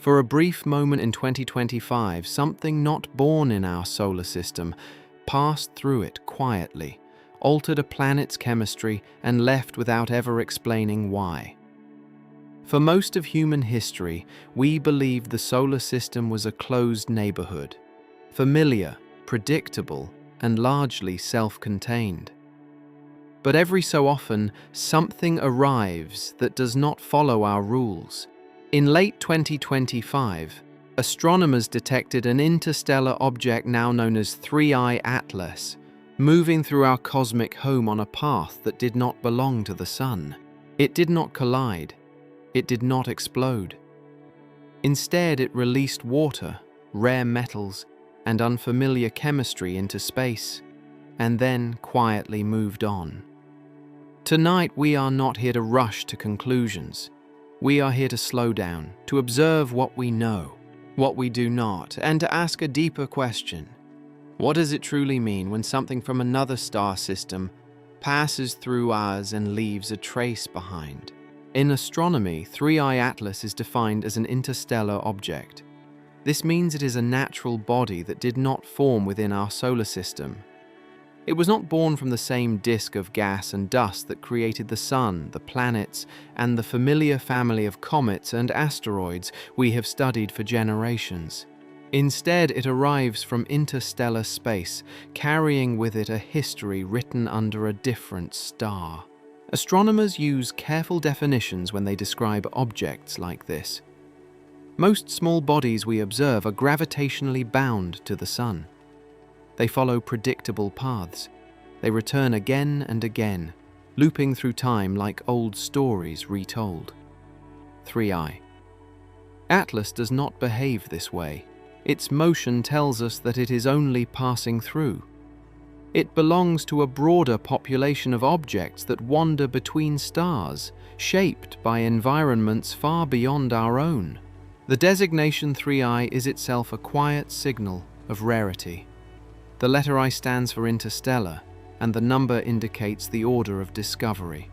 For a brief moment in 2025, something not born in our solar system passed through it quietly, altered a planet's chemistry, and left without ever explaining why. For most of human history, we believed the solar system was a closed neighborhood, familiar, predictable, and largely self-contained. But every so often, something arrives that does not follow our rules. In late 2025, astronomers detected an interstellar object now known as 3I Atlas, moving through our cosmic home on a path that did not belong to the Sun. It did not collide. It did not explode. Instead, it released water, rare metals, and unfamiliar chemistry into space, and then quietly moved on. Tonight, we are not here to rush to conclusions. We are here to slow down, to observe what we know, what we do not, and to ask a deeper question. What does it truly mean when something from another star system passes through ours and leaves a trace behind? In astronomy, 3I Atlas is defined as an interstellar object. This means it is a natural body that did not form within our solar system. It was not born from the same disk of gas and dust that created the Sun, the planets, and the familiar family of comets and asteroids we have studied for generations. Instead, it arrives from interstellar space, carrying with it a history written under a different star. Astronomers use careful definitions when they describe objects like this. Most small bodies we observe are gravitationally bound to the Sun. They follow predictable paths. They return again and again, looping through time like old stories retold. 3I. Atlas does not behave this way. Its motion tells us that it is only passing through. It belongs to a broader population of objects that wander between stars, shaped by environments far beyond our own. The designation 3I is itself a quiet signal of rarity. The letter I stands for interstellar, and the number indicates the order of discovery.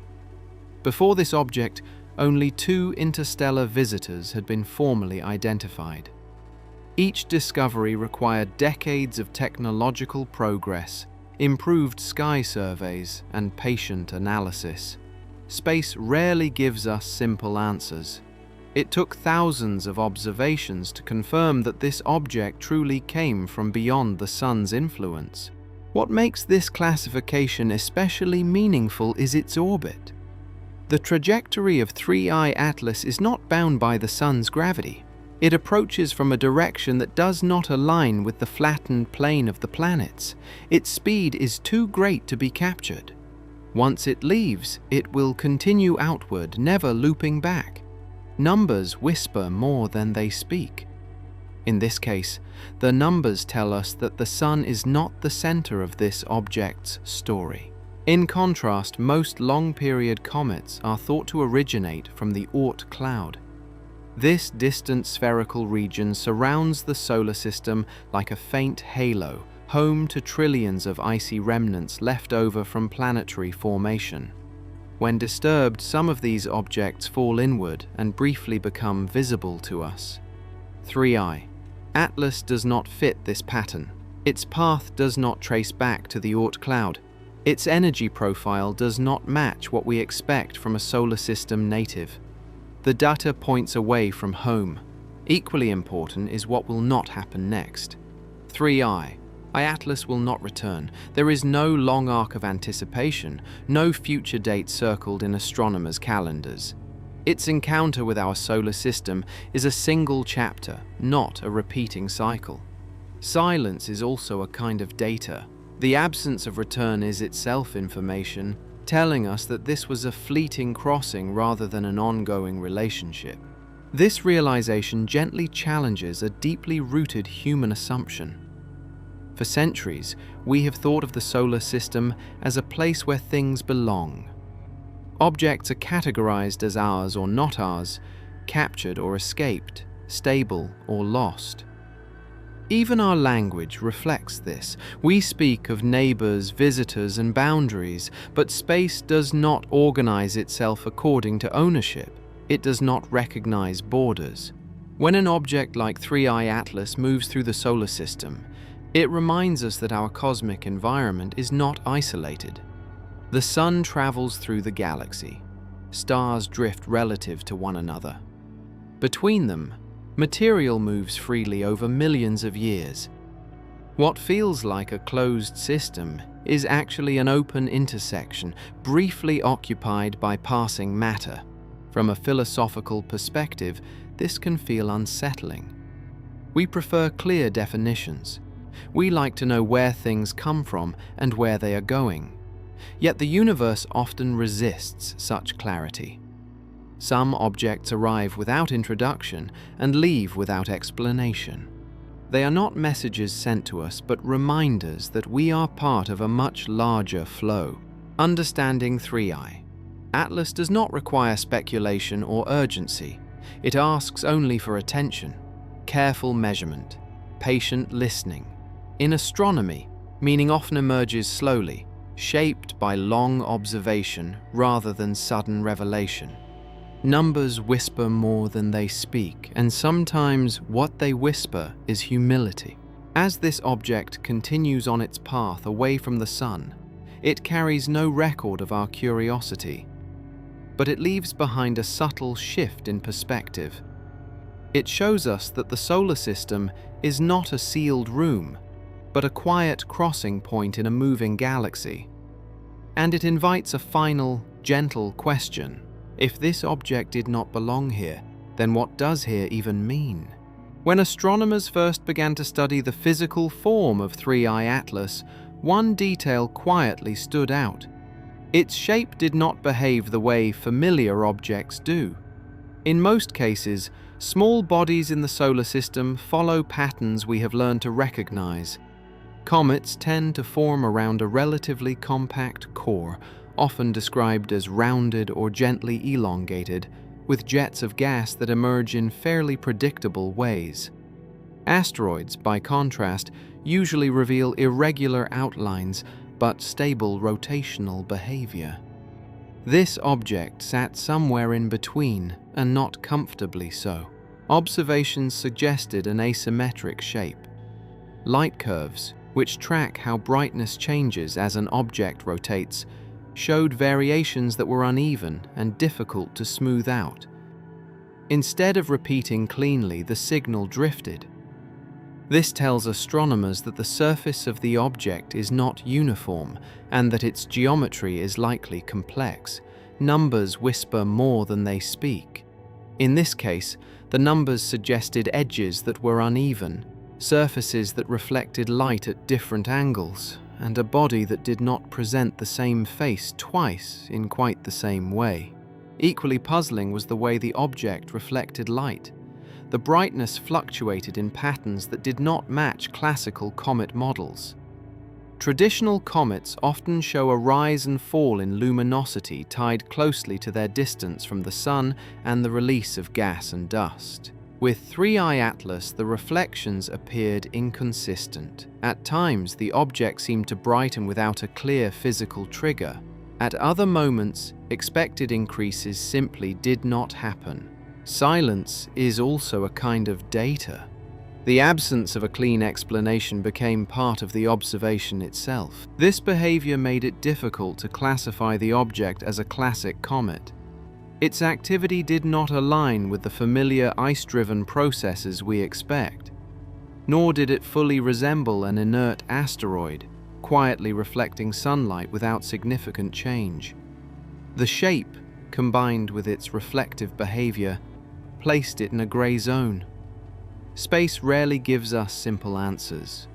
Before this object, only 2 interstellar visitors had been formally identified. Each discovery required decades of technological progress, improved sky surveys, and patient analysis. Space rarely gives us simple answers. It took thousands of observations to confirm that this object truly came from beyond the Sun's influence. What makes this classification especially meaningful is its orbit. The trajectory of 3I Atlas is not bound by the Sun's gravity. It approaches from a direction that does not align with the flattened plane of the planets. Its speed is too great to be captured. Once it leaves, it will continue outward, never looping back. Numbers whisper more than they speak. In this case, the numbers tell us that the Sun is not the center of this object's story. In contrast, most long-period comets are thought to originate from the Oort cloud. This distant spherical region surrounds the solar system like a faint halo, home to trillions of icy remnants left over from planetary formation. When disturbed, some of these objects fall inward and briefly become visible to us. 3I. Atlas does not fit this pattern. Its path does not trace back to the Oort cloud. Its energy profile does not match what we expect from a solar system native. The data points away from home. Equally important is what will not happen next. 3I. Atlas will not return. There is no long arc of anticipation, no future date circled in astronomers' calendars. Its encounter with our solar system is a single chapter, not a repeating cycle. Silence is also a kind of data. The absence of return is itself information, telling us that this was a fleeting crossing rather than an ongoing relationship. This realization gently challenges a deeply rooted human assumption. For centuries, we have thought of the solar system as a place where things belong. Objects are categorized as ours or not ours, captured or escaped, stable or lost. Even our language reflects this. We speak of neighbors, visitors, and boundaries, but space does not organize itself according to ownership. It does not recognize borders. When an object like 3i Atlas moves through the solar system, it reminds us that our cosmic environment is not isolated. The Sun travels through the galaxy. Stars drift relative to one another. Between them, material moves freely over millions of years. What feels like a closed system is actually an open intersection, briefly occupied by passing matter. From a philosophical perspective, this can feel unsettling. We prefer clear definitions. We like to know where things come from and where they are going. Yet the universe often resists such clarity. Some objects arrive without introduction and leave without explanation. They are not messages sent to us, but reminders that we are part of a much larger flow. Understanding 3i Atlas does not require speculation or urgency. It asks only for attention, careful measurement, patient listening. In astronomy, meaning often emerges slowly, shaped by long observation rather than sudden revelation. Numbers whisper more than they speak, and sometimes what they whisper is humility. As this object continues on its path away from the Sun, it carries no record of our curiosity, but it leaves behind a subtle shift in perspective. It shows us that the solar system is not a sealed room, but a quiet crossing point in a moving galaxy. And it invites a final, gentle question. If this object did not belong here, then what does here even mean? When astronomers first began to study the physical form of 3i Atlas, one detail quietly stood out. Its shape did not behave the way familiar objects do. In most cases, small bodies in the solar system follow patterns we have learned to recognize. Comets tend to form around a relatively compact core, often described as rounded or gently elongated, with jets of gas that emerge in fairly predictable ways. Asteroids, by contrast, usually reveal irregular outlines but stable rotational behavior. This object sat somewhere in between, and not comfortably so. Observations suggested an asymmetric shape. Light curves, which track how brightness changes as an object rotates, showed variations that were uneven and difficult to smooth out. Instead of repeating cleanly, the signal drifted. This tells astronomers that the surface of the object is not uniform and that its geometry is likely complex. Numbers whisper more than they speak. In this case, the numbers suggested edges that were uneven, surfaces that reflected light at different angles, and a body that did not present the same face twice in quite the same way. Equally puzzling was the way the object reflected light. The brightness fluctuated in patterns that did not match classical comet models. Traditional comets often show a rise and fall in luminosity tied closely to their distance from the Sun and the release of gas and dust. With 3i Atlas, the reflections appeared inconsistent. At times, the object seemed to brighten without a clear physical trigger. At other moments, expected increases simply did not happen. Silence is also a kind of data. The absence of a clean explanation became part of the observation itself. This behavior made it difficult to classify the object as a classic comet. Its activity did not align with the familiar ice-driven processes we expect, nor did it fully resemble an inert asteroid, quietly reflecting sunlight without significant change. The shape, combined with its reflective behavior, placed it in a grey zone. Space rarely gives us simple answers.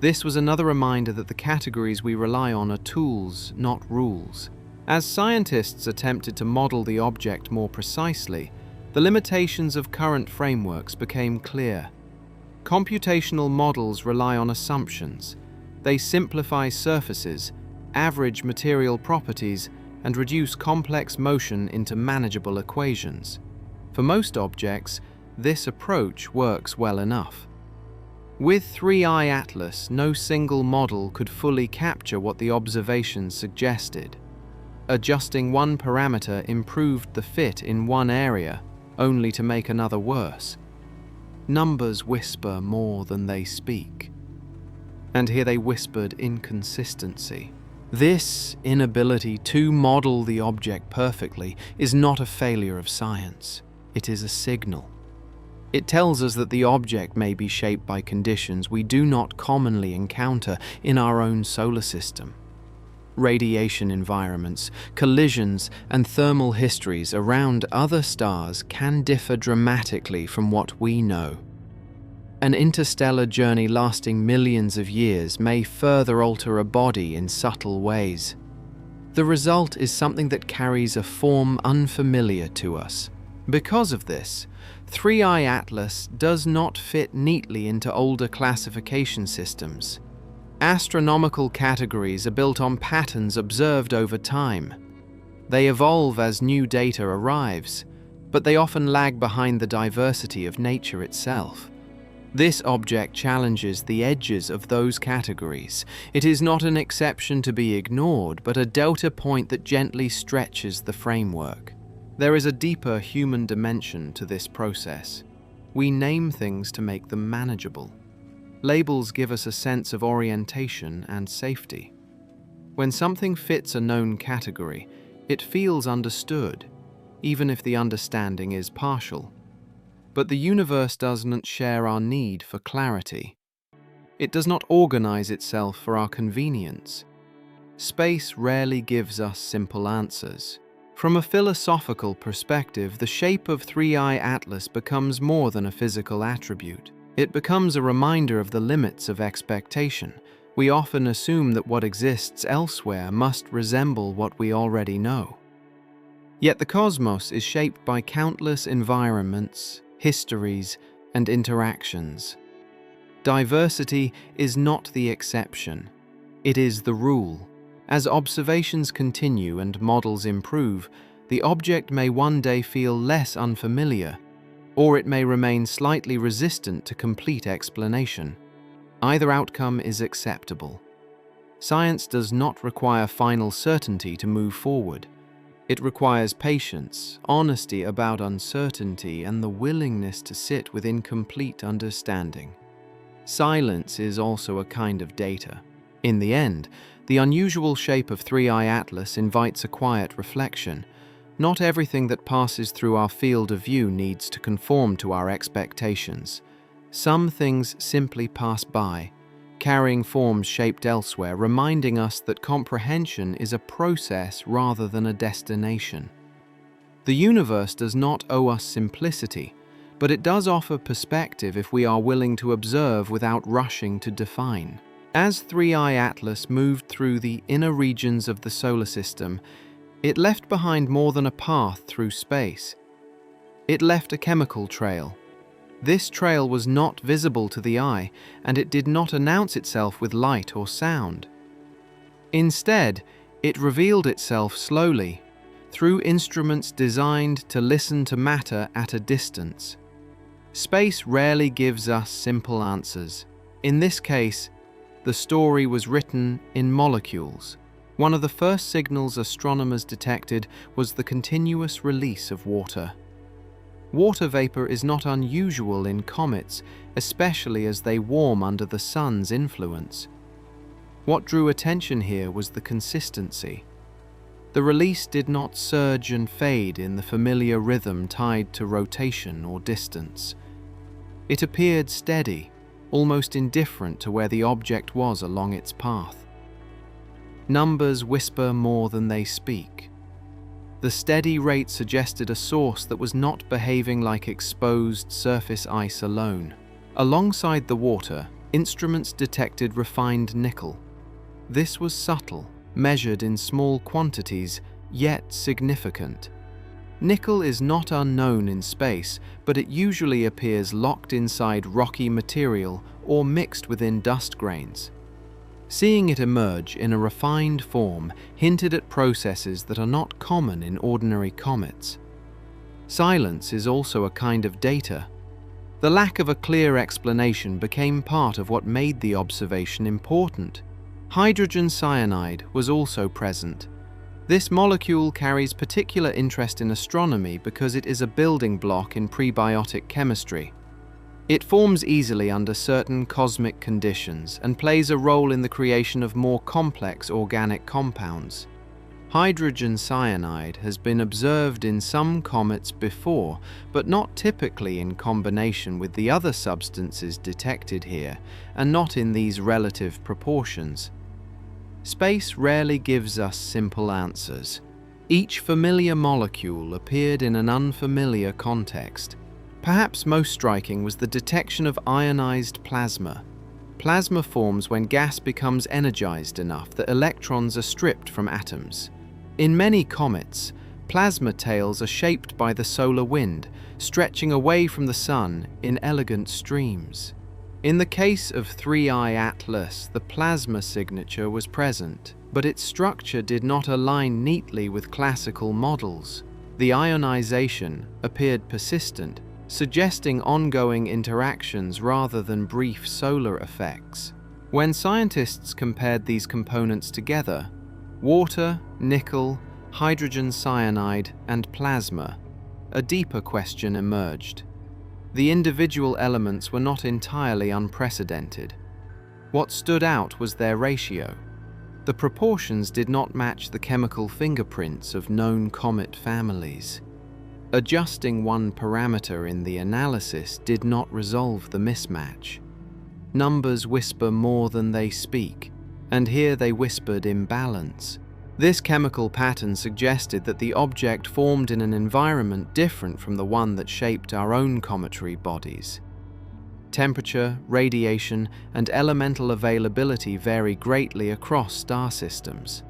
This was another reminder that the categories we rely on are tools, not rules. As scientists attempted to model the object more precisely, the limitations of current frameworks became clear. Computational models rely on assumptions. They simplify surfaces, average material properties, and reduce complex motion into manageable equations. For most objects, this approach works well enough. With 3i Atlas, no single model could fully capture what the observations suggested. Adjusting one parameter improved the fit in one area, only to make another worse. Numbers whisper more than they speak. And here they whispered inconsistency. This inability to model the object perfectly is not a failure of science. It is a signal. It tells us that the object may be shaped by conditions we do not commonly encounter in our own solar system. Radiation environments, collisions, and thermal histories around other stars can differ dramatically from what we know. An interstellar journey lasting millions of years may further alter a body in subtle ways. The result is something that carries a form unfamiliar to us. Because of this, 3i Atlas does not fit neatly into older classification systems. Astronomical categories are built on patterns observed over time. They evolve as new data arrives, but they often lag behind the diversity of nature itself. This object challenges the edges of those categories. It is not an exception to be ignored, but a delta point that gently stretches the framework. There is a deeper human dimension to this process. We name things to make them manageable. Labels give us a sense of orientation and safety. When something fits a known category, it feels understood, even if the understanding is partial. But the universe doesn't share our need for clarity. It does not organize itself for our convenience. Space rarely gives us simple answers. From a philosophical perspective, the shape of 3i Atlas becomes more than a physical attribute. It becomes a reminder of the limits of expectation. We often assume that what exists elsewhere must resemble what we already know. Yet the cosmos is shaped by countless environments, histories, and interactions. Diversity is not the exception. It is the rule. As observations continue and models improve, the object may one day feel less unfamiliar, or it may remain slightly resistant to complete explanation. Either outcome is acceptable. Science does not require final certainty to move forward. It requires patience, honesty about uncertainty, and the willingness to sit with incomplete understanding. Silence is also a kind of data. In the end, the unusual shape of 3i Atlas invites a quiet reflection. Not everything that passes through our field of view needs to conform to our expectations. Some things simply pass by, carrying forms shaped elsewhere, reminding us that comprehension is a process rather than a destination. The universe does not owe us simplicity, but it does offer perspective if we are willing to observe without rushing to define. As 3i Atlas moved through the inner regions of the solar system, it left behind more than a path through space. It left a chemical trail. This trail was not visible to the eye, and it did not announce itself with light or sound. Instead, it revealed itself slowly, through instruments designed to listen to matter at a distance. Space rarely gives us simple answers. In this case, the story was written in molecules. One of the first signals astronomers detected was the continuous release of water. Water vapor is not unusual in comets, especially as they warm under the sun's influence. What drew attention here was the consistency. The release did not surge and fade in the familiar rhythm tied to rotation or distance. It appeared steady, almost indifferent to where the object was along its path. Numbers whisper more than they speak. The steady rate suggested a source that was not behaving like exposed surface ice alone. Alongside the water, instruments detected refined nickel. This was subtle, measured in small quantities, yet significant. Nickel is not unknown in space, but it usually appears locked inside rocky material or mixed within dust grains. Seeing it emerge in a refined form hinted at processes that are not common in ordinary comets. Silence is also a kind of data. The lack of a clear explanation became part of what made the observation important. Hydrogen cyanide was also present. This molecule carries particular interest in astronomy because it is a building block in prebiotic chemistry. It forms easily under certain cosmic conditions and plays a role in the creation of more complex organic compounds. Hydrogen cyanide has been observed in some comets before, but not typically in combination with the other substances detected here, and not in these relative proportions. Space rarely gives us simple answers. Each familiar molecule appeared in an unfamiliar context. Perhaps most striking was the detection of ionized plasma. Plasma forms when gas becomes energized enough that electrons are stripped from atoms. In many comets, plasma tails are shaped by the solar wind, stretching away from the sun in elegant streams. In the case of 3I Atlas, the plasma signature was present, but its structure did not align neatly with classical models. The ionization appeared persistent, suggesting ongoing interactions rather than brief solar effects. When scientists compared these components together, water, nickel, hydrogen cyanide, and plasma, a deeper question emerged. The individual elements were not entirely unprecedented. What stood out was their ratio. The proportions did not match the chemical fingerprints of known comet families. Adjusting one parameter in the analysis did not resolve the mismatch. Numbers whisper more than they speak, and here they whispered imbalance. This chemical pattern suggested that the object formed in an environment different from the one that shaped our own cometary bodies. Temperature, radiation, and elemental availability vary greatly across star systems.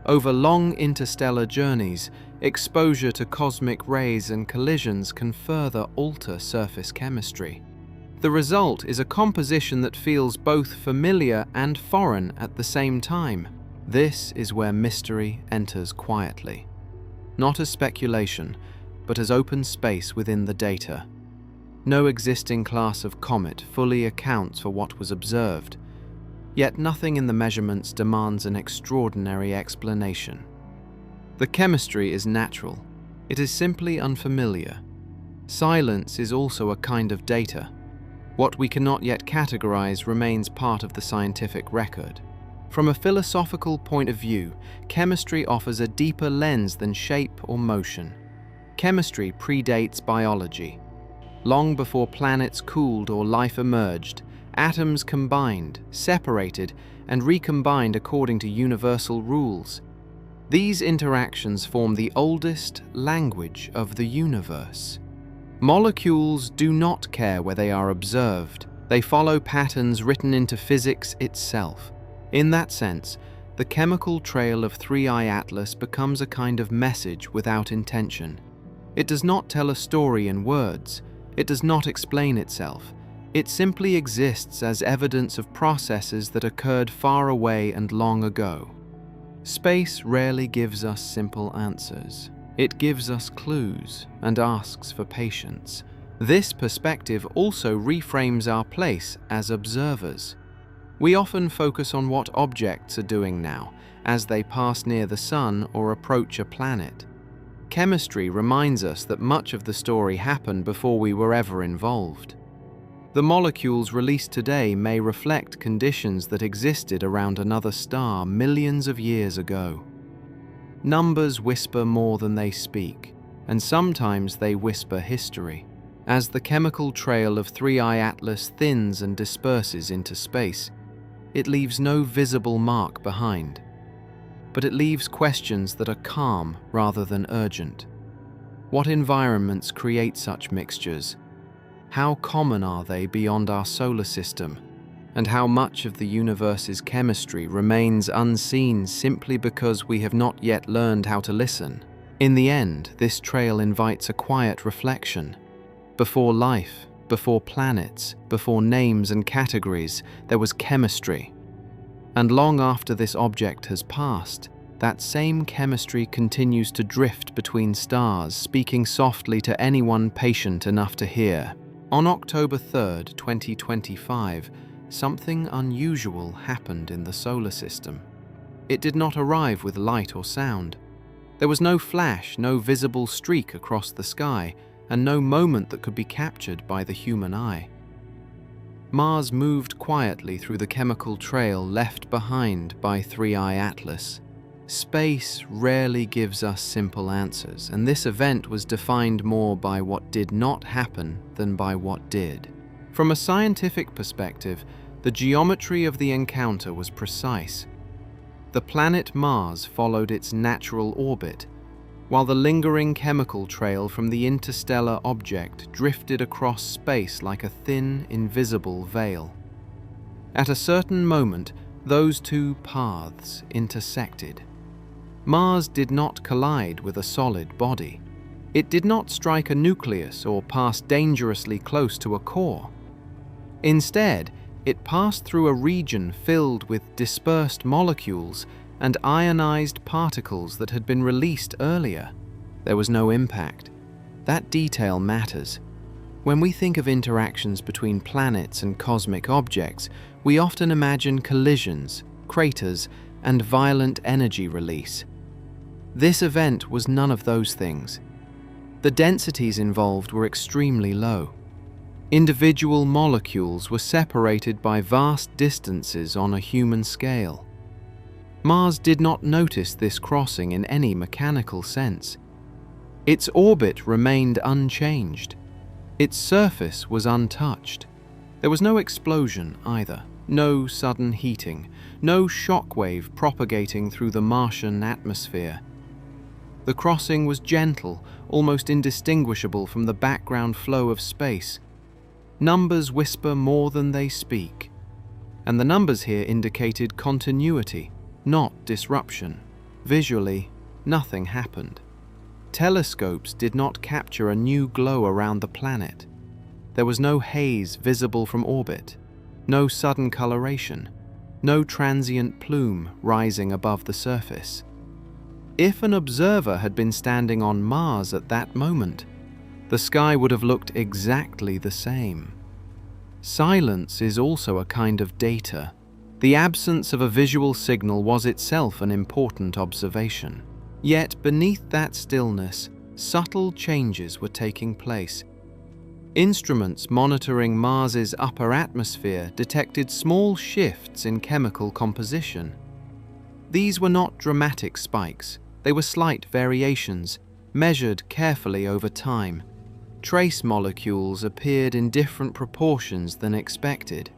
Over long interstellar journeys, exposure to cosmic rays and collisions can further alter surface chemistry. The result is a composition that feels both familiar and foreign at the same time. This is where mystery enters quietly. Not as speculation, but as open space within the data. No existing class of comet fully accounts for what was observed, yet nothing in the measurements demands an extraordinary explanation. The chemistry is natural. It is simply unfamiliar. Silence is also a kind of data. What we cannot yet categorize remains part of the scientific record. From a philosophical point of view, chemistry offers a deeper lens than shape or motion. Chemistry predates biology. Long before planets cooled or life emerged, atoms combined, separated, and recombined according to universal rules. These interactions form the oldest language of the universe. Molecules do not care where they are observed. They follow patterns written into physics itself. In that sense, the chemical trail of 3I Atlas becomes a kind of message without intention. It does not tell a story in words. It does not explain itself. It simply exists as evidence of processes that occurred far away and long ago. Space rarely gives us simple answers. It gives us clues and asks for patience. This perspective also reframes our place as observers. We often focus on what objects are doing now, as they pass near the sun or approach a planet. Chemistry reminds us that much of the story happened before we were ever involved. The molecules released today may reflect conditions that existed around another star millions of years ago. Numbers whisper more than they speak, and sometimes they whisper history. As the chemical trail of 3I Atlas thins and disperses into space, it leaves no visible mark behind. But it leaves questions that are calm rather than urgent. What environments create such mixtures? How common are they beyond our solar system? And how much of the universe's chemistry remains unseen simply because we have not yet learned how to listen? In the end, this trail invites a quiet reflection. Before life, before planets, before names and categories, there was chemistry. And long after this object has passed, that same chemistry continues to drift between stars, speaking softly to anyone patient enough to hear. On October 3rd, 2025, something unusual happened in the solar system. It did not arrive with light or sound. There was no flash, no visible streak across the sky, and no moment that could be captured by the human eye. Mars moved quietly through the chemical trail left behind by 3I Atlas. Space rarely gives us simple answers, and this event was defined more by what did not happen than by what did. From a scientific perspective, the geometry of the encounter was precise. The planet Mars followed its natural orbit, while the lingering chemical trail from the interstellar object drifted across space like a thin, invisible veil. At a certain moment, those two paths intersected. Mars did not collide with a solid body. It did not strike a nucleus or pass dangerously close to a core. Instead, it passed through a region filled with dispersed molecules and ionized particles that had been released earlier. There was no impact. That detail matters. When we think of interactions between planets and cosmic objects, we often imagine collisions, craters, and violent energy release. This event was none of those things. The densities involved were extremely low. Individual molecules were separated by vast distances on a human scale. Mars did not notice this crossing in any mechanical sense. Its orbit remained unchanged. Its surface was untouched. There was no explosion either, no sudden heating, no shockwave propagating through the Martian atmosphere. The crossing was gentle, almost indistinguishable from the background flow of space. Numbers whisper more than they speak, and the numbers here indicated continuity, not disruption. Visually, nothing happened. Telescopes did not capture a new glow around the planet. There was no haze visible from orbit, no sudden coloration, no transient plume rising above the surface. If an observer had been standing on Mars at that moment, the sky would have looked exactly the same. Silence is also a kind of data. The absence of a visual signal was itself an important observation. Yet beneath that stillness, subtle changes were taking place. Instruments monitoring Mars's upper atmosphere detected small shifts in chemical composition. These were not dramatic spikes. They were slight variations, measured carefully over time. Trace molecules appeared in different proportions than expected.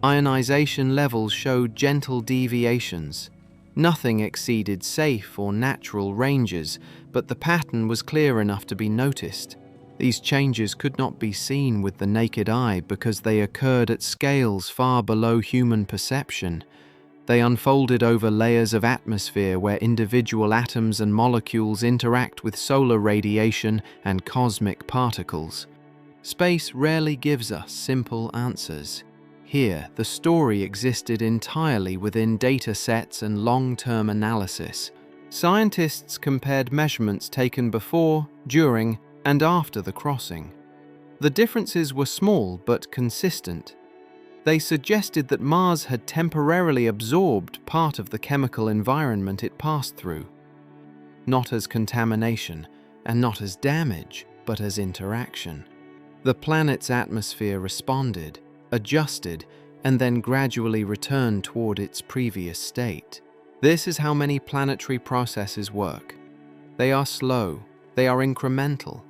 Ionization levels showed gentle deviations. Nothing exceeded safe or natural ranges, but the pattern was clear enough to be noticed. These changes could not be seen with the naked eye because they occurred at scales far below human perception. They unfolded over layers of atmosphere where individual atoms and molecules interact with solar radiation and cosmic particles. Space rarely gives us simple answers. Here, the story existed entirely within data sets and long-term analysis. Scientists compared measurements taken before, during, and after the crossing. The differences were small but consistent. They suggested that Mars had temporarily absorbed part of the chemical environment it passed through, not as contamination and not as damage, but as interaction. The planet's atmosphere responded, adjusted, and then gradually returned toward its previous state. This is how many planetary processes work. They are slow, they are incremental,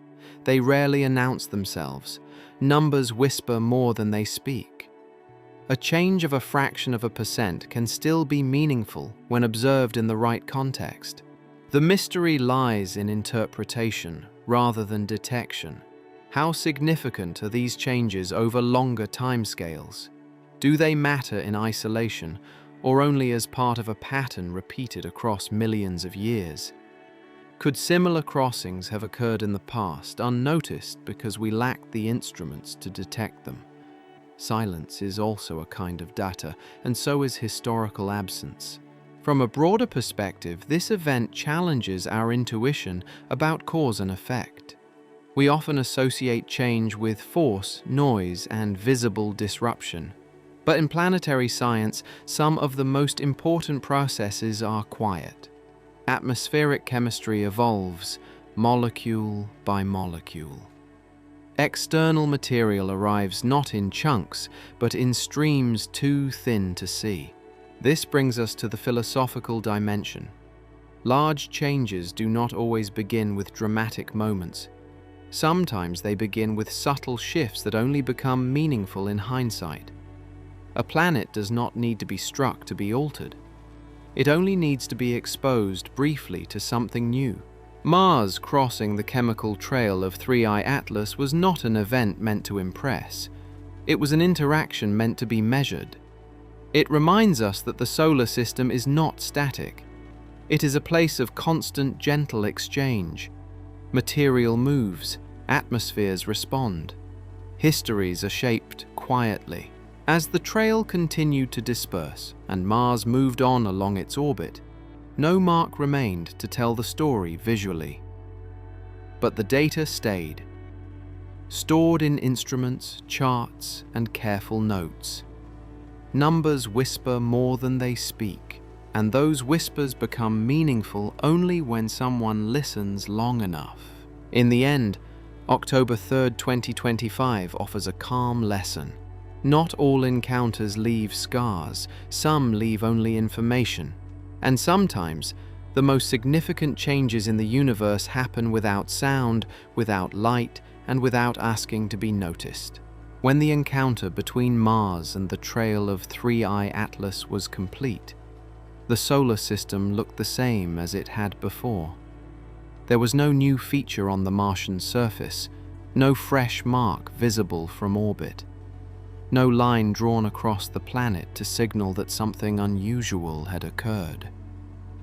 they rarely announce themselves. Numbers whisper more than they speak. A change of a fraction of a percent can still be meaningful when observed in the right context. The mystery lies in interpretation rather than detection. How significant are these changes over longer timescales? Do they matter in isolation or only as part of a pattern repeated across millions of years? Could similar crossings have occurred in the past, unnoticed because we lacked the instruments to detect them? Silence is also a kind of data, and so is historical absence. From a broader perspective, this event challenges our intuition about cause and effect. We often associate change with force, noise, and visible disruption. But in planetary science, some of the most important processes are quiet. Atmospheric chemistry evolves, molecule by molecule. External material arrives not in chunks, but in streams too thin to see. This brings us to the philosophical dimension. Large changes do not always begin with dramatic moments. Sometimes they begin with subtle shifts that only become meaningful in hindsight. A planet does not need to be struck to be altered. It only needs to be exposed briefly to something new. Mars crossing the chemical trail of 3I Atlas was not an event meant to impress. It was an interaction meant to be measured. It reminds us that the solar system is not static. It is a place of constant, gentle exchange. Material moves, atmospheres respond. Histories are shaped quietly. As the trail continued to disperse and Mars moved on along its orbit, no mark remained to tell the story visually. But the data stayed, stored in instruments, charts, and careful notes. Numbers whisper more than they speak, and those whispers become meaningful only when someone listens long enough. In the end, October 3rd, 2025 offers a calm lesson. Not all encounters leave scars, some leave only information. And sometimes, the most significant changes in the universe happen without sound, without light, and without asking to be noticed. When the encounter between Mars and the trail of 3I Atlas was complete, the solar system looked the same as it had before. There was no new feature on the Martian surface, no fresh mark visible from orbit, no line drawn across the planet to signal that something unusual had occurred.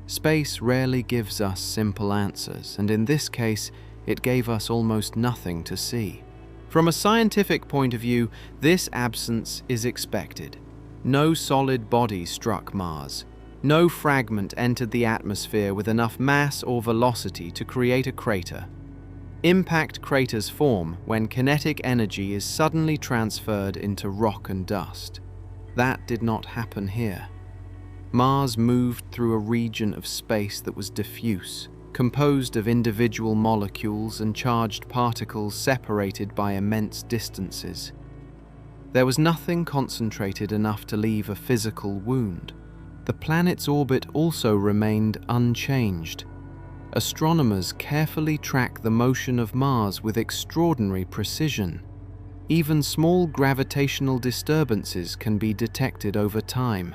Space rarely gives us simple answers, and in this case, it gave us almost nothing to see. From a scientific point of view, this absence is expected. No solid body struck Mars. No fragment entered the atmosphere with enough mass or velocity to create a crater. Impact craters form when kinetic energy is suddenly transferred into rock and dust. That did not happen here. Mars moved through a region of space that was diffuse, composed of individual molecules and charged particles separated by immense distances. There was nothing concentrated enough to leave a physical wound. The planet's orbit also remained unchanged. Astronomers carefully track the motion of Mars with extraordinary precision. Even small gravitational disturbances can be detected over time.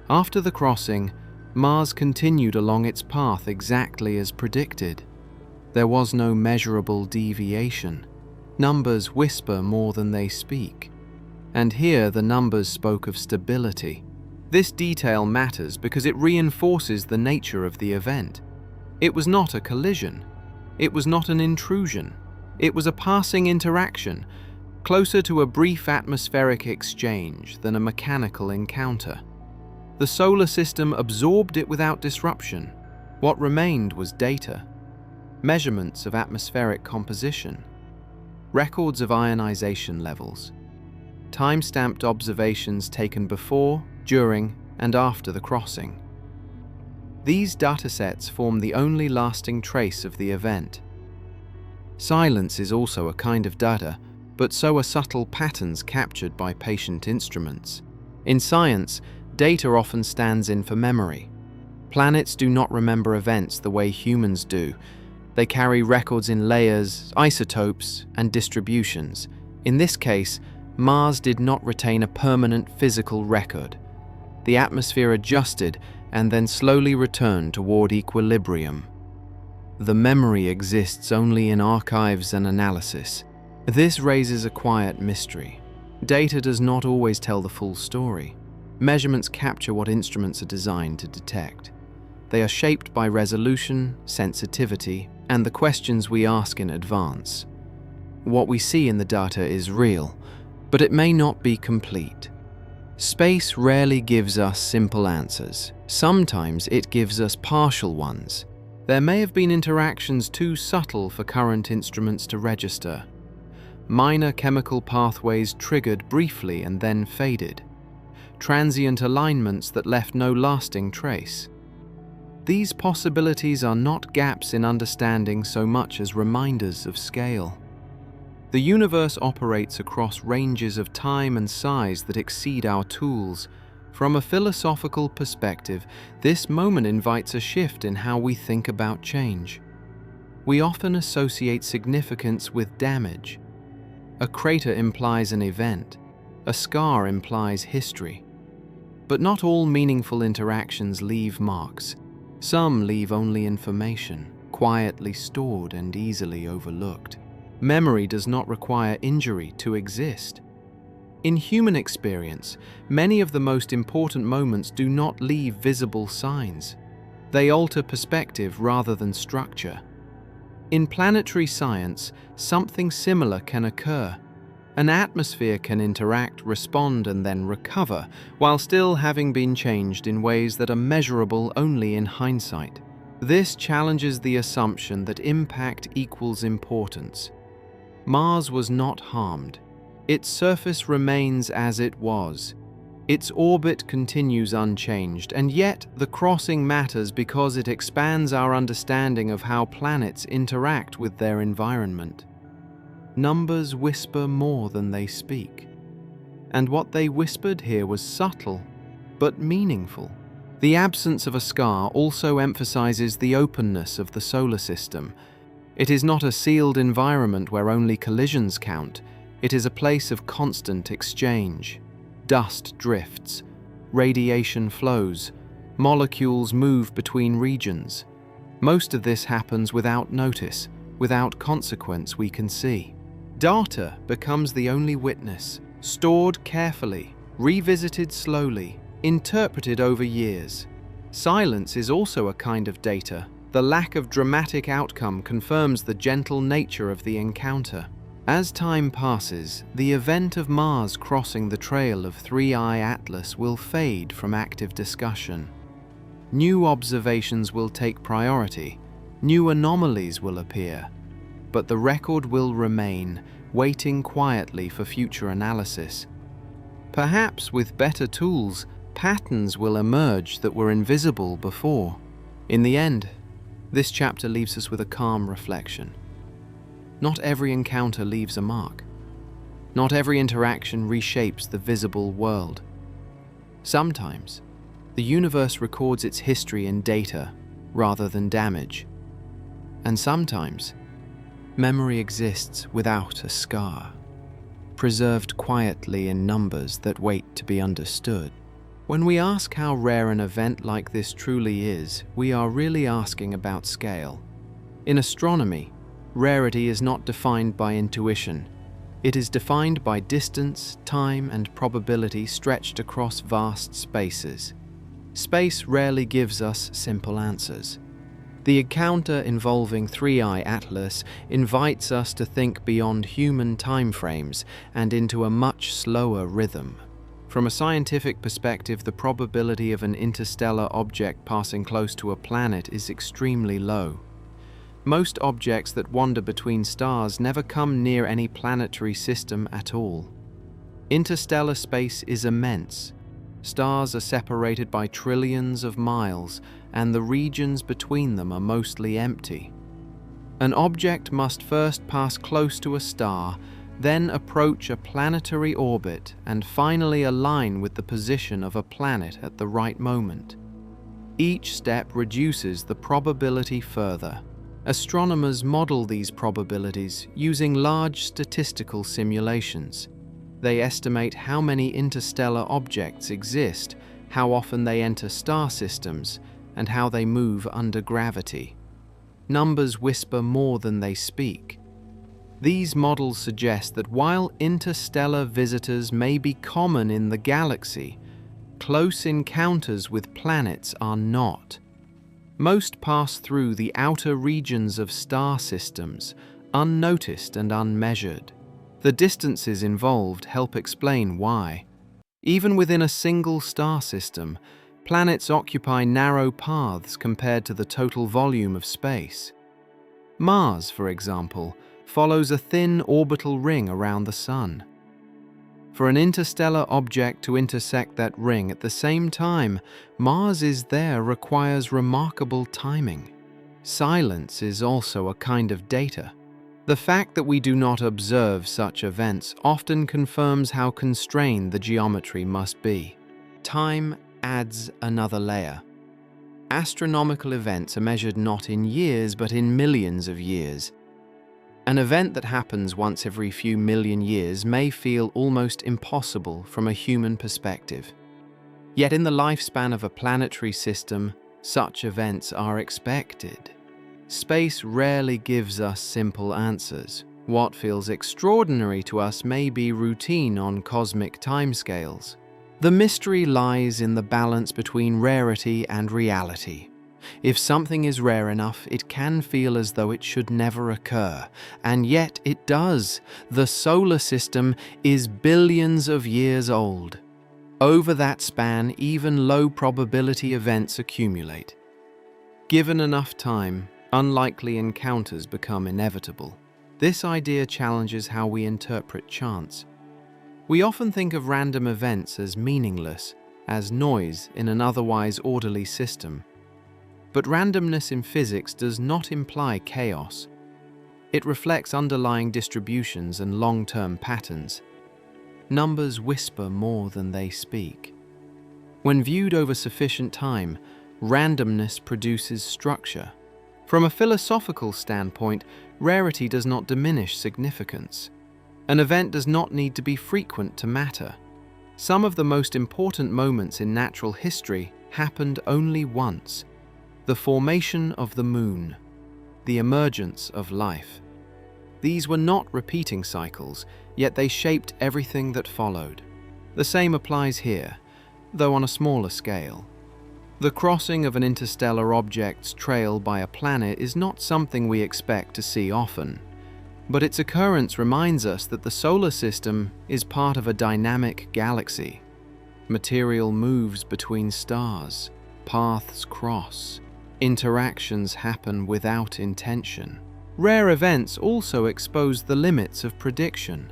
After the crossing, Mars continued along its path exactly as predicted. There was no measurable deviation. Numbers whisper more than they speak. And here the numbers spoke of stability. This detail matters because it reinforces the nature of the event. It was not a collision. It was not an intrusion. It was a passing interaction, closer to a brief atmospheric exchange than a mechanical encounter. The solar system absorbed it without disruption. What remained was data, measurements of atmospheric composition, records of ionization levels, time-stamped observations taken before, during, and after the crossing. These datasets form the only lasting trace of the event. Silence is also a kind of data, but so are subtle patterns captured by patient instruments. In science, data often stands in for memory. Planets do not remember events the way humans do. They carry records in layers, isotopes, and distributions. In this case, Mars did not retain a permanent physical record. The atmosphere adjusted and then slowly returned toward equilibrium. The memory exists only in archives and analysis. This raises a quiet mystery. Data does not always tell the full story. Measurements capture what instruments are designed to detect. They are shaped by resolution, sensitivity, and the questions we ask in advance. What we see in the data is real, but it may not be complete. Space rarely gives us simple answers. Sometimes it gives us partial ones. There may have been interactions too subtle for current instruments to register. Minor chemical pathways triggered briefly and then faded. Transient alignments that left no lasting trace. These possibilities are not gaps in understanding so much as reminders of scale. The universe operates across ranges of time and size that exceed our tools. From a philosophical perspective, this moment invites a shift in how we think about change. We often associate significance with damage. A crater implies an event. A scar implies history. But not all meaningful interactions leave marks. Some leave only information, quietly stored and easily overlooked. Memory does not require injury to exist. In human experience, many of the most important moments do not leave visible signs. They alter perspective rather than structure. In planetary science, something similar can occur. An atmosphere can interact, respond, and then recover, while still having been changed in ways that are measurable only in hindsight. This challenges the assumption that impact equals importance. Mars was not harmed. Its surface remains as it was. Its orbit continues unchanged, and yet the crossing matters because it expands our understanding of how planets interact with their environment. Numbers whisper more than they speak. And what they whispered here was subtle, but meaningful. The absence of a scar also emphasizes the openness of the solar system. It is not a sealed environment where only collisions count. It is a place of constant exchange. Dust drifts, radiation flows, molecules move between regions. Most of this happens without notice, without consequence we can see. Data becomes the only witness, stored carefully, revisited slowly, interpreted over years. Silence is also a kind of data. The lack of dramatic outcome confirms the gentle nature of the encounter. As time passes, the event of Mars crossing the trail of 3I Atlas will fade from active discussion. New observations will take priority, new anomalies will appear, but the record will remain, waiting quietly for future analysis. Perhaps with better tools, patterns will emerge that were invisible before. In the end, this chapter leaves us with a calm reflection. Not every encounter leaves a mark. Not every interaction reshapes the visible world. Sometimes, the universe records its history in data rather than damage. And sometimes, memory exists without a scar, preserved quietly in numbers that wait to be understood. When we ask how rare an event like this truly is, we are really asking about scale. In astronomy, rarity is not defined by intuition. It is defined by distance, time, and probability stretched across vast spaces. Space rarely gives us simple answers. The encounter involving 3I Atlas invites us to think beyond human timeframes and into a much slower rhythm. From a scientific perspective, the probability of an interstellar object passing close to a planet is extremely low. Most objects that wander between stars never come near any planetary system at all. Interstellar space is immense. Stars are separated by trillions of miles, and the regions between them are mostly empty. An object must first pass close to a star, then approach a planetary orbit, and finally align with the position of a planet at the right moment. Each step reduces the probability further. Astronomers model these probabilities using large statistical simulations. They estimate how many interstellar objects exist, how often they enter star systems, and how they move under gravity. Numbers whisper more than they speak. These models suggest that while interstellar visitors may be common in the galaxy, close encounters with planets are not. Most pass through the outer regions of star systems, unnoticed and unmeasured. The distances involved help explain why. Even within a single star system, planets occupy narrow paths compared to the total volume of space. Mars, for example, follows a thin orbital ring around the Sun. For an interstellar object to intersect that ring at the same time Mars is there requires remarkable timing. Silence is also a kind of data. The fact that we do not observe such events often confirms how constrained the geometry must be. Time adds another layer. Astronomical events are measured not in years but in millions of years. An event that happens once every few million years may feel almost impossible from a human perspective. Yet in the lifespan of a planetary system, such events are expected. Space rarely gives us simple answers. What feels extraordinary to us may be routine on cosmic timescales. The mystery lies in the balance between rarity and reality. If something is rare enough, it can feel as though it should never occur, and yet it does. The solar system is billions of years old. Over that span, even low-probability events accumulate. Given enough time, unlikely encounters become inevitable. This idea challenges how we interpret chance. We often think of random events as meaningless, as noise in an otherwise orderly system. But randomness in physics does not imply chaos. It reflects underlying distributions and long-term patterns. Numbers whisper more than they speak. When viewed over sufficient time, randomness produces structure. From a philosophical standpoint, rarity does not diminish significance. An event does not need to be frequent to matter. Some of the most important moments in natural history happened only once. The formation of the moon, the emergence of life. These were not repeating cycles, yet they shaped everything that followed. The same applies here, though on a smaller scale. The crossing of an interstellar object's trail by a planet is not something we expect to see often, but its occurrence reminds us that the solar system is part of a dynamic galaxy. Material moves between stars, paths cross, interactions happen without intention. Rare events also expose the limits of prediction.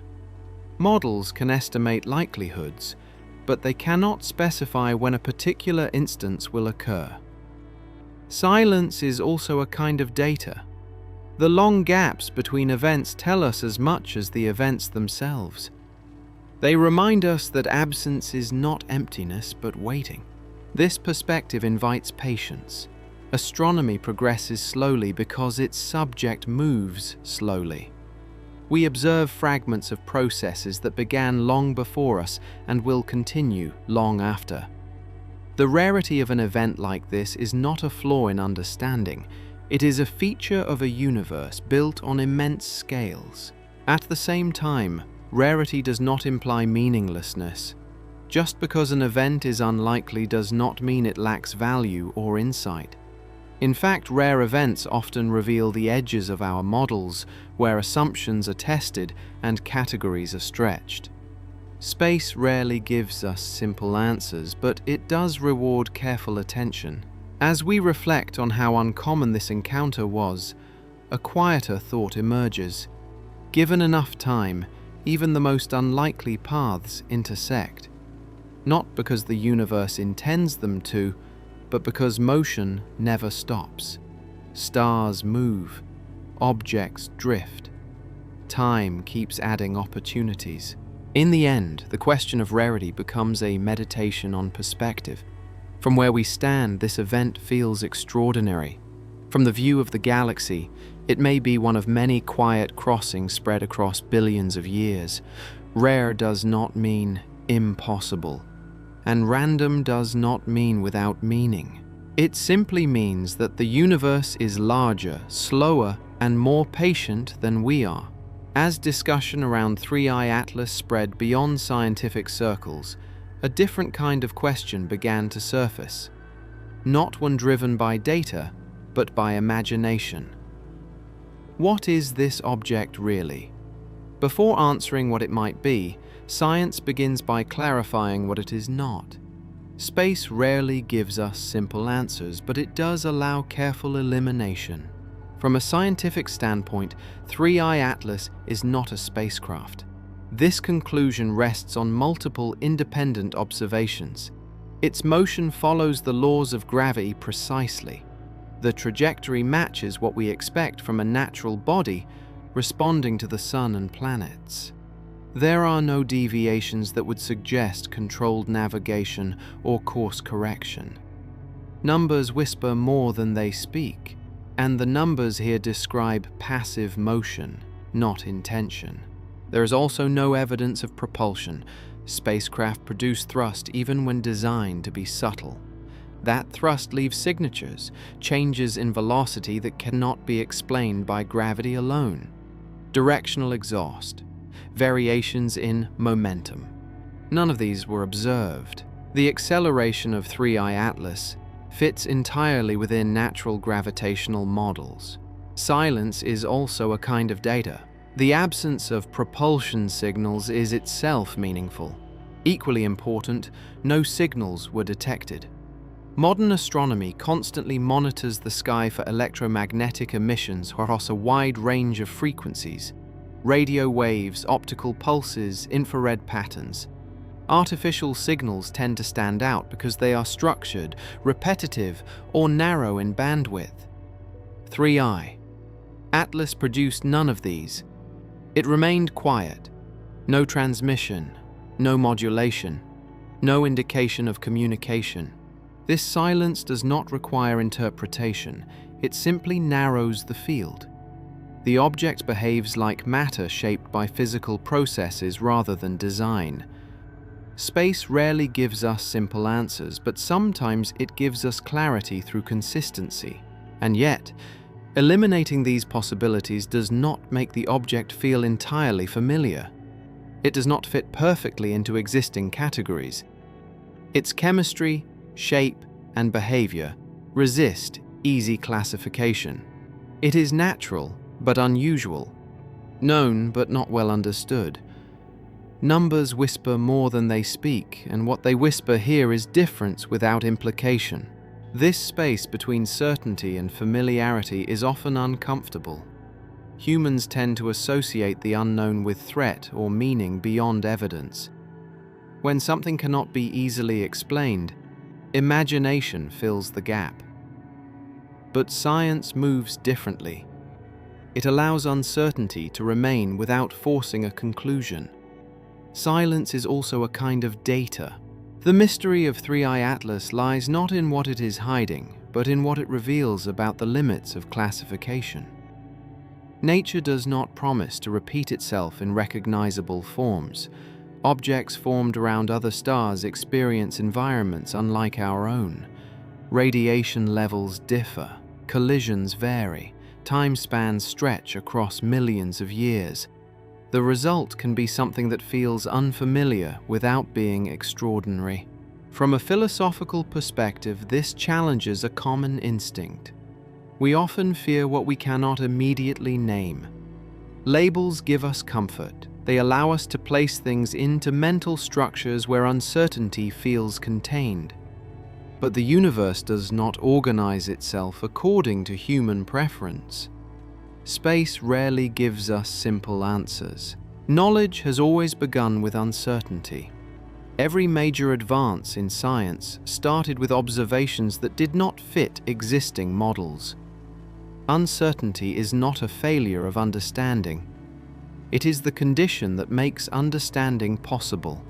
Models can estimate likelihoods, but they cannot specify when a particular instance will occur. Silence is also a kind of data. The long gaps between events tell us as much as the events themselves. They remind us that absence is not emptiness but waiting. This perspective invites patience. Astronomy progresses slowly because its subject moves slowly. We observe fragments of processes that began long before us and will continue long after. The rarity of an event like this is not a flaw in understanding. It is a feature of a universe built on immense scales. At the same time, rarity does not imply meaninglessness. Just because an event is unlikely does not mean it lacks value or insight. In fact, rare events often reveal the edges of our models, where assumptions are tested and categories are stretched. Space rarely gives us simple answers, but it does reward careful attention. As we reflect on how uncommon this encounter was, a quieter thought emerges. Given enough time, even the most unlikely paths intersect. Not because the universe intends them to, but because motion never stops. Stars move, objects drift. Time keeps adding opportunities. In the end, the question of rarity becomes a meditation on perspective. From where we stand, this event feels extraordinary. From the view of the galaxy, it may be one of many quiet crossings spread across billions of years. Rare does not mean impossible. And random does not mean without meaning. It simply means that the universe is larger, slower, and more patient than we are. As discussion around 3i Atlas spread beyond scientific circles, a different kind of question began to surface. Not one driven by data, but by imagination. What is this object really? Before answering what it might be, science begins by clarifying what it is not. Space rarely gives us simple answers, but it does allow careful elimination. From a scientific standpoint, 3i Atlas is not a spacecraft. This conclusion rests on multiple independent observations. Its motion follows the laws of gravity precisely. The trajectory matches what we expect from a natural body, responding to the sun and planets. There are no deviations that would suggest controlled navigation or course correction. Numbers whisper more than they speak, and the numbers here describe passive motion, not intention. There is also no evidence of propulsion. Spacecraft produce thrust even when designed to be subtle. That thrust leaves signatures, changes in velocity that cannot be explained by gravity alone. Directional exhaust, variations in momentum. None of these were observed. The acceleration of 3I Atlas fits entirely within natural gravitational models. Silence is also a kind of data. The absence of propulsion signals is itself meaningful. Equally important, no signals were detected. Modern astronomy constantly monitors the sky for electromagnetic emissions across a wide range of frequencies: radio waves, optical pulses, infrared patterns. Artificial signals tend to stand out because they are structured, repetitive, or narrow in bandwidth. 3I Atlas produced none of these. It remained quiet. No transmission, no modulation, no indication of communication. This silence does not require interpretation. It simply narrows the field. The object behaves like matter shaped by physical processes rather than design. Space rarely gives us simple answers, but sometimes it gives us clarity through consistency. And yet, eliminating these possibilities does not make the object feel entirely familiar. It does not fit perfectly into existing categories. Its chemistry, shape, and behavior resist easy classification. It is natural but unusual, known but not well understood. Numbers whisper more than they speak, and what they whisper here is difference without implication. This space between certainty and familiarity is often uncomfortable. Humans tend to associate the unknown with threat or meaning beyond evidence. When something cannot be easily explained, imagination fills the gap. But science moves differently. It allows uncertainty to remain without forcing a conclusion. Silence is also a kind of data. The mystery of 3I Atlas lies not in what it is hiding, but in what it reveals about the limits of classification. Nature does not promise to repeat itself in recognizable forms. Objects formed around other stars experience environments unlike our own. Radiation levels differ, collisions vary, time spans stretch across millions of years. The result can be something that feels unfamiliar without being extraordinary. From a philosophical perspective, this challenges a common instinct. We often fear what we cannot immediately name. Labels give us comfort. They allow us to place things into mental structures where uncertainty feels contained. But the universe does not organize itself according to human preference. Space rarely gives us simple answers. Knowledge has always begun with uncertainty. Every major advance in science started with observations that did not fit existing models. Uncertainty is not a failure of understanding. It is the condition that makes understanding possible.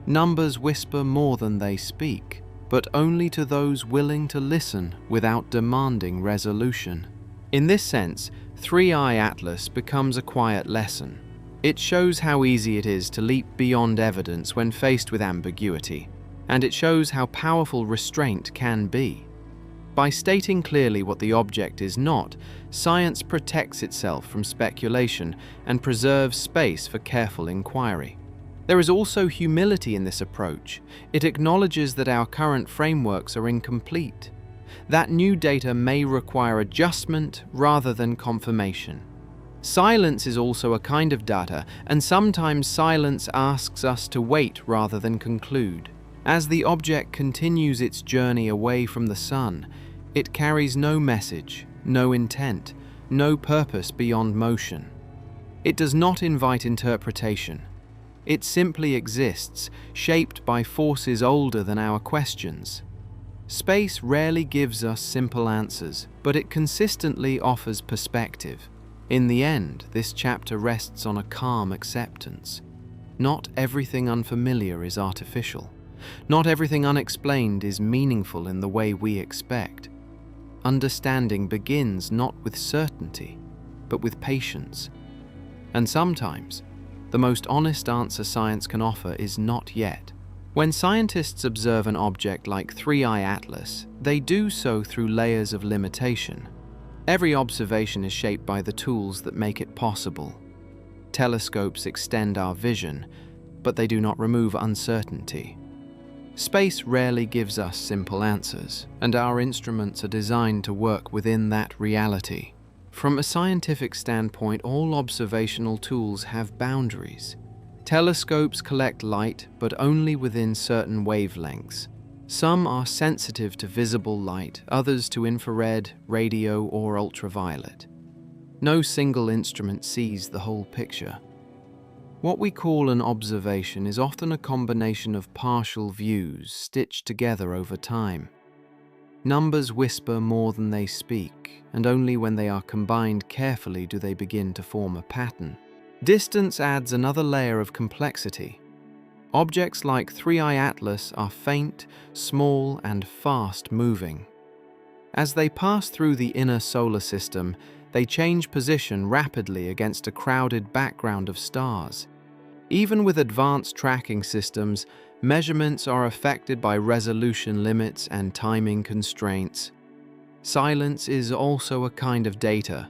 Numbers whisper more than they speak, but only to those willing to listen without demanding resolution. In this sense, 3I Atlas becomes a quiet lesson. It shows how easy it is to leap beyond evidence when faced with ambiguity, and it shows how powerful restraint can be. By stating clearly what the object is not, science protects itself from speculation and preserves space for careful inquiry. There is also humility in this approach. It acknowledges that our current frameworks are incomplete. That new data may require adjustment rather than confirmation. Silence is also a kind of data, and sometimes silence asks us to wait rather than conclude. As the object continues its journey away from the sun, it carries no message, no intent, no purpose beyond motion. It does not invite interpretation. It simply exists, shaped by forces older than our questions. Space rarely gives us simple answers, but it consistently offers perspective. In the end, this chapter rests on a calm acceptance. Not everything unfamiliar is artificial. Not everything unexplained is meaningful in the way we expect. Understanding begins not with certainty, but with patience. And sometimes, the most honest answer science can offer is not yet. When scientists observe an object like 3i Atlas, they do so through layers of limitation. Every observation is shaped by the tools that make it possible. Telescopes extend our vision, but they do not remove uncertainty. Space rarely gives us simple answers, and our instruments are designed to work within that reality. From a scientific standpoint, all observational tools have boundaries. Telescopes collect light, but only within certain wavelengths. Some are sensitive to visible light, others to infrared, radio, or ultraviolet. No single instrument sees the whole picture. What we call an observation is often a combination of partial views stitched together over time. Numbers whisper more than they speak, and only when they are combined carefully do they begin to form a pattern. Distance adds another layer of complexity. Objects like 3i Atlas are faint, small, and fast-moving. As they pass through the inner solar system, they change position rapidly against a crowded background of stars. Even with advanced tracking systems, measurements are affected by resolution limits and timing constraints. Silence is also a kind of data.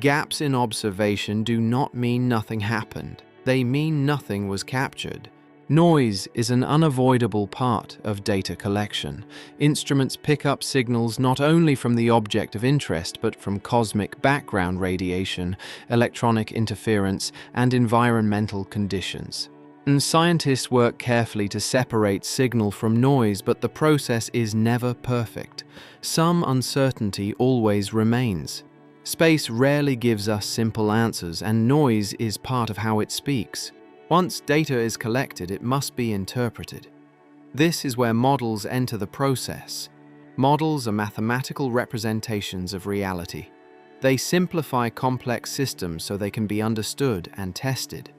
Gaps in observation do not mean nothing happened. They mean nothing was captured. Noise is an unavoidable part of data collection. Instruments pick up signals not only from the object of interest, but from cosmic background radiation, electronic interference, and environmental conditions. And scientists work carefully to separate signal from noise, but the process is never perfect. Some uncertainty always remains. Space rarely gives us simple answers, and noise is part of how it speaks. Once data is collected, it must be interpreted. This is where models enter the process. Models are mathematical representations of reality. They simplify complex systems so they can be understood and tested.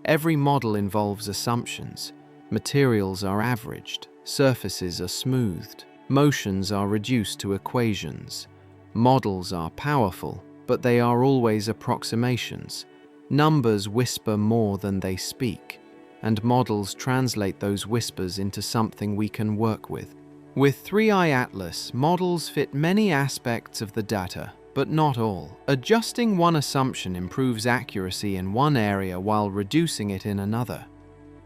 Every model involves assumptions. Materials are averaged, surfaces are smoothed, motions are reduced to equations. Models are powerful, but they are always approximations. Numbers whisper more than they speak, and models translate those whispers into something we can work with. With 3i Atlas, models fit many aspects of the data, but not all. Adjusting one assumption improves accuracy in one area while reducing it in another.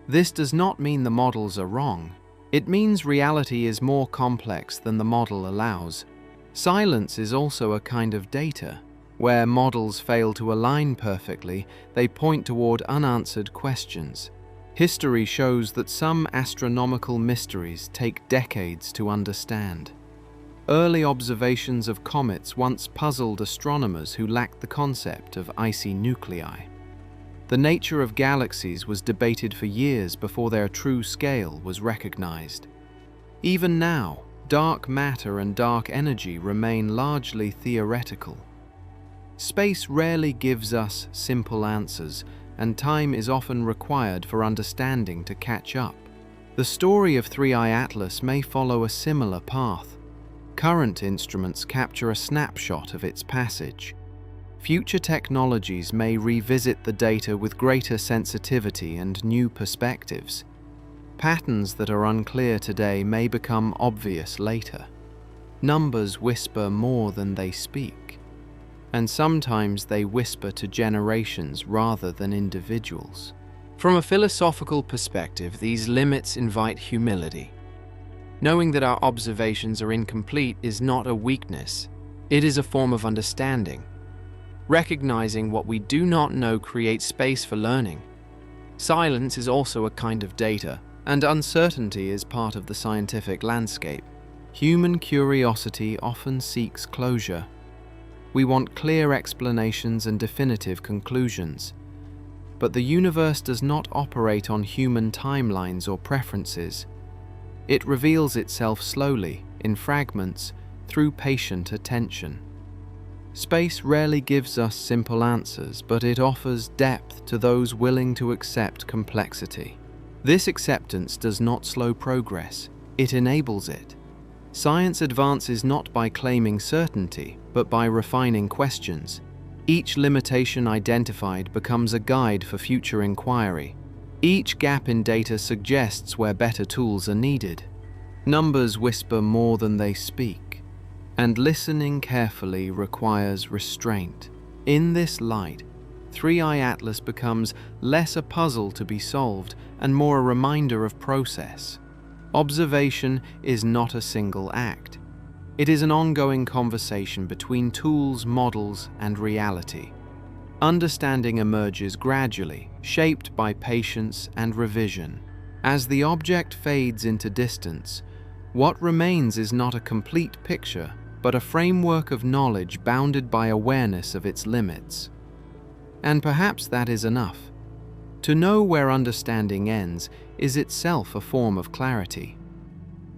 This does not mean the models are wrong. It means reality is more complex than the model allows. Silence is also a kind of data. Where models fail to align perfectly, they point toward unanswered questions. History shows that some astronomical mysteries take decades to understand. Early observations of comets once puzzled astronomers who lacked the concept of icy nuclei. The nature of galaxies was debated for years before their true scale was recognized. Even now, dark matter and dark energy remain largely theoretical. Space rarely gives us simple answers, and time is often required for understanding to catch up. The story of 3i Atlas may follow a similar path. Current instruments capture a snapshot of its passage. Future technologies may revisit the data with greater sensitivity and new perspectives. Patterns that are unclear today may become obvious later. Numbers whisper more than they speak, and sometimes they whisper to generations rather than individuals. From a philosophical perspective, these limits invite humility. Knowing that our observations are incomplete is not a weakness. It is a form of understanding. Recognizing what we do not know creates space for learning. Silence is also a kind of data, and uncertainty is part of the scientific landscape. Human curiosity often seeks closure. We want clear explanations and definitive conclusions. But the universe does not operate on human timelines or preferences. It reveals itself slowly, in fragments, through patient attention. Space rarely gives us simple answers, but it offers depth to those willing to accept complexity. This acceptance does not slow progress, it enables it. Science advances not by claiming certainty, but by refining questions. Each limitation identified becomes a guide for future inquiry. Each gap in data suggests where better tools are needed. Numbers whisper more than they speak, and listening carefully requires restraint. In this light, 3i Atlas becomes less a puzzle to be solved and more a reminder of process. Observation is not a single act. It is an ongoing conversation between tools, models, and reality. Understanding emerges gradually, shaped by patience and revision. As the object fades into distance, what remains is not a complete picture, but a framework of knowledge bounded by awareness of its limits. And perhaps that is enough. To know where understanding ends is itself a form of clarity.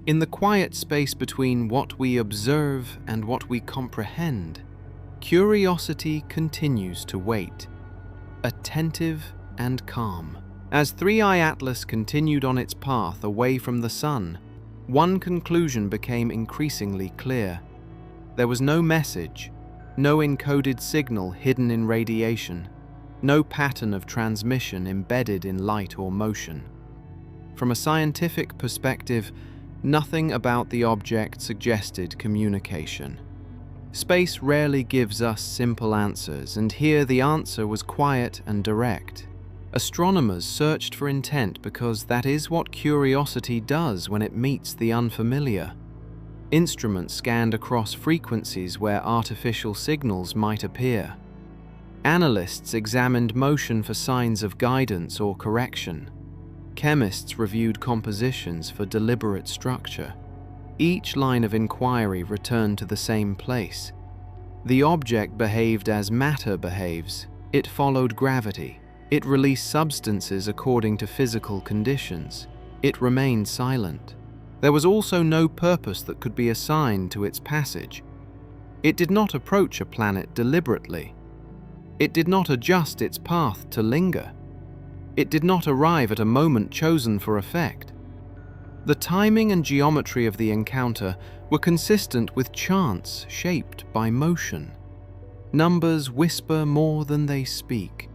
In the quiet space between what we observe and what we comprehend, curiosity continues to wait, attentive and calm. As 3i Atlas continued on its path away from the sun, one conclusion became increasingly clear. There was no message, no encoded signal hidden in radiation, no pattern of transmission embedded in light or motion. From a scientific perspective, nothing about the object suggested communication. Space rarely gives us simple answers, and here the answer was quiet and direct. Astronomers searched for intent because that is what curiosity does when it meets the unfamiliar. Instruments scanned across frequencies where artificial signals might appear. Analysts examined motion for signs of guidance or correction. Chemists reviewed compositions for deliberate structure. Each line of inquiry returned to the same place. The object behaved as matter behaves. It followed gravity. It released substances according to physical conditions. It remained silent. There was also no purpose that could be assigned to its passage. It did not approach a planet deliberately. It did not adjust its path to linger. It did not arrive at a moment chosen for effect. The timing and geometry of the encounter were consistent with chance shaped by motion. Numbers whisper more than they speak,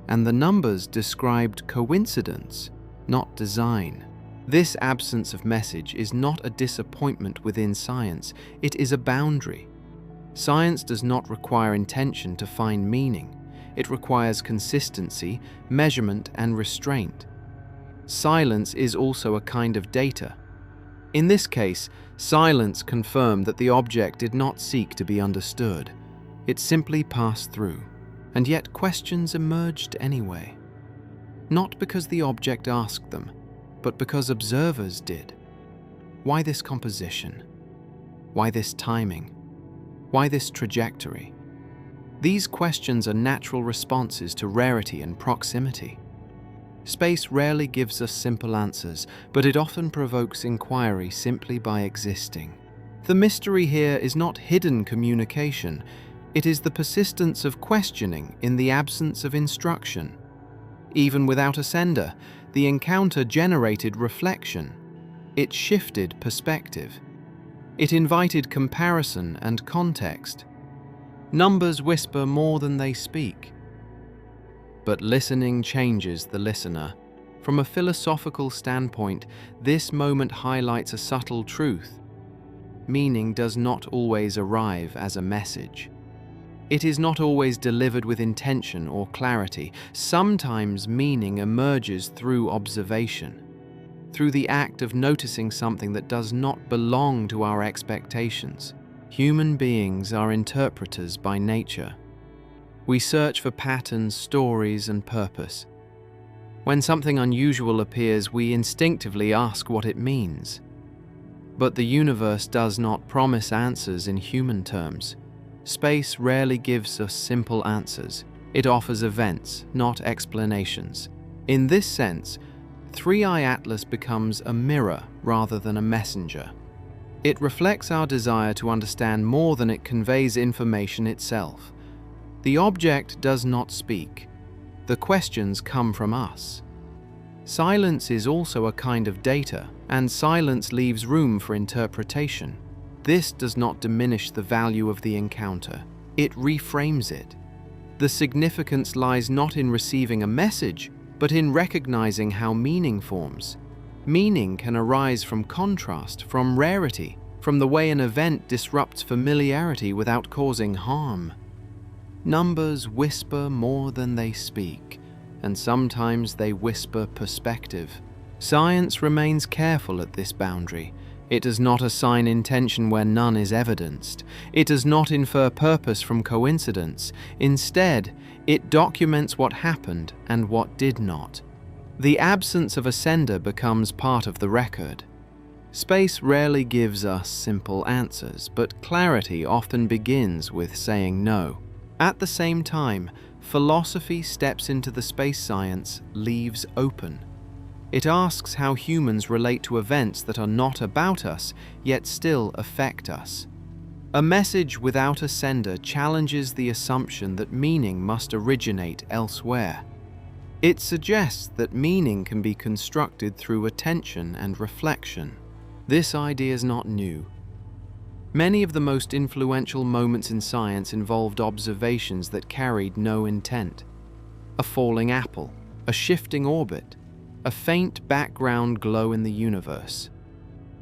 and the numbers described coincidence, not design. This absence of message is not a disappointment within science, it is a boundary. Science does not require intention to find meaning. It requires consistency, measurement, and restraint. Silence is also a kind of data. In this case, silence confirmed that the object did not seek to be understood. It simply passed through, and yet questions emerged anyway. Not because the object asked them, but because observers did. Why this composition? Why this timing? Why this trajectory? These questions are natural responses to rarity and proximity. Space rarely gives us simple answers, but it often provokes inquiry simply by existing. The mystery here is not hidden communication, it is the persistence of questioning in the absence of instruction. Even without a sender, the encounter generated reflection. It shifted perspective. It invited comparison and context. Numbers whisper more than they speak. But listening changes the listener. From a philosophical standpoint, this moment highlights a subtle truth. Meaning does not always arrive as a message. It is not always delivered with intention or clarity. Sometimes meaning emerges through observation, through the act of noticing something that does not belong to our expectations. Human beings are interpreters by nature. We search for patterns, stories, and purpose. When something unusual appears, we instinctively ask what it means. But the universe does not promise answers in human terms. Space rarely gives us simple answers. It offers events, not explanations. In this sense, 3i Atlas becomes a mirror rather than a messenger. It reflects our desire to understand more than it conveys information itself. The object does not speak. The questions come from us. Silence is also a kind of data, and silence leaves room for interpretation. This does not diminish the value of the encounter. It reframes it. The significance lies not in receiving a message, but in recognizing how meaning forms. Meaning can arise from contrast, from rarity, from the way an event disrupts familiarity without causing harm. Numbers whisper more than they speak, and sometimes they whisper perspective. Science remains careful at this boundary. It does not assign intention where none is evidenced. It does not infer purpose from coincidence. Instead, it documents what happened and what did not. The absence of a sender becomes part of the record. Space rarely gives us simple answers, but clarity often begins with saying no. At the same time, philosophy steps into the space science leaves open. It asks how humans relate to events that are not about us, yet still affect us. A message without a sender challenges the assumption that meaning must originate elsewhere. It suggests that meaning can be constructed through attention and reflection. This idea is not new. Many of the most influential moments in science involved observations that carried no intent. A falling apple, a shifting orbit, a faint background glow in the universe.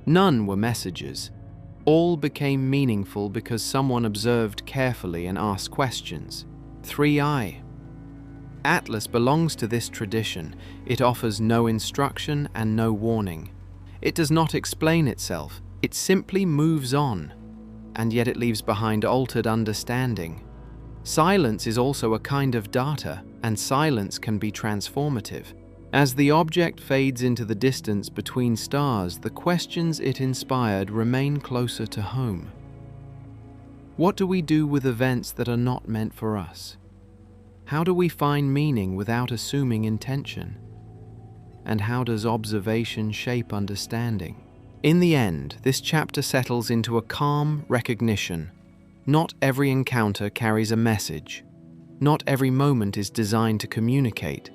None were messages. All became meaningful because someone observed carefully and asked questions. 3I. Atlas belongs to this tradition. It offers no instruction and no warning. It does not explain itself. It simply moves on, and yet it leaves behind altered understanding. Silence is also a kind of data, and silence can be transformative. As the object fades into the distance between stars, the questions it inspired remain closer to home. What do we do with events that are not meant for us? How do we find meaning without assuming intention? And how does observation shape understanding? In the end, this chapter settles into a calm recognition. Not every encounter carries a message. Not every moment is designed to communicate.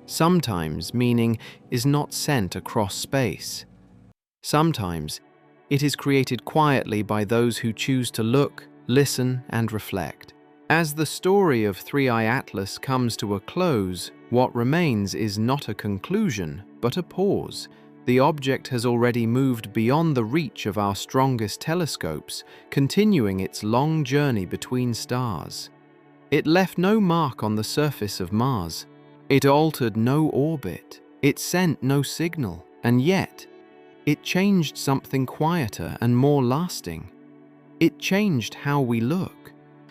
Sometimes meaning is not sent across space. Sometimes it is created quietly by those who choose to look, listen, and reflect. As the story of 3I Atlas comes to a close, what remains is not a conclusion, but a pause. The object has already moved beyond the reach of our strongest telescopes, continuing its long journey between stars. It left no mark on the surface of Mars. It altered no orbit. It sent no signal. And yet, it changed something quieter and more lasting. It changed how we look.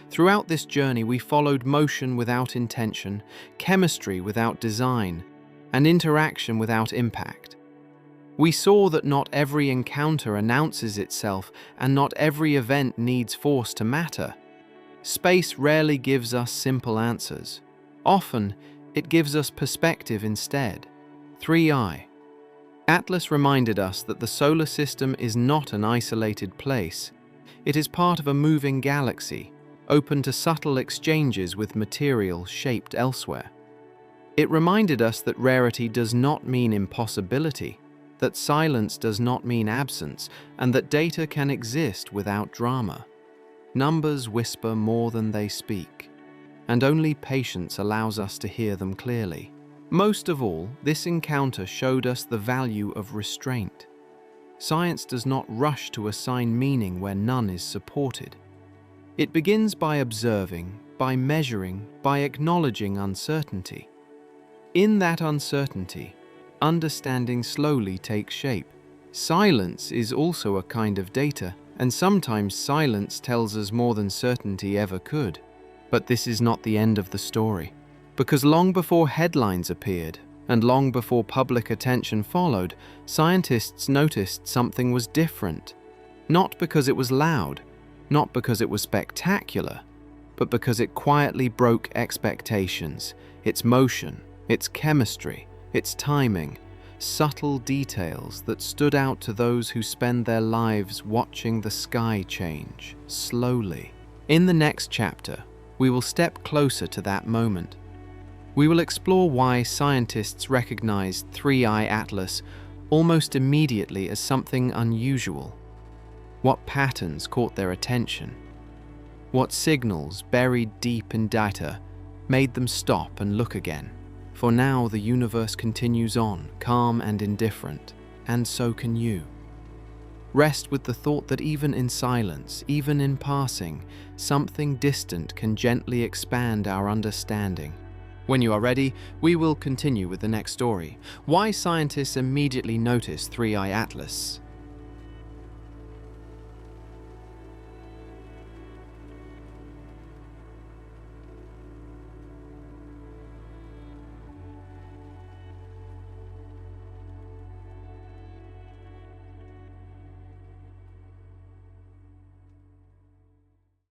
Throughout this journey, we followed motion without intention, chemistry without design, and interaction without impact. We saw that not every encounter announces itself, and not every event needs force to matter. Space rarely gives us simple answers. Often, it gives us perspective instead. 3I. Atlas reminded us that the solar system is not an isolated place. It is part of a moving galaxy, open to subtle exchanges with material shaped elsewhere. It reminded us that rarity does not mean impossibility, that silence does not mean absence, and that data can exist without drama. Numbers whisper more than they speak, and only patience allows us to hear them clearly. Most of all, this encounter showed us the value of restraint. Science does not rush to assign meaning where none is supported. It begins by observing, by measuring, by acknowledging uncertainty. In that uncertainty, understanding slowly takes shape. Silence is also a kind of data, and sometimes silence tells us more than certainty ever could. But this is not the end of the story, because long before headlines appeared, and long before public attention followed, scientists noticed something was different. Not because it was loud, not because it was spectacular, but because it quietly broke expectations, its motion, its chemistry, its timing. subtle details that stood out to those who spend their lives watching the sky change slowly. In the next chapter, we will step closer to that moment. We will explore why scientists recognized Three-Eye Atlas almost immediately as something unusual. What patterns caught their attention? What signals buried deep in data made them stop and look again? For now, the universe continues on, calm and indifferent, and so can you. Rest with the thought that even in silence, even in passing, something distant can gently expand our understanding. When you are ready, we will continue with the next story. Why scientists immediately noticed Three-Eye Atlas.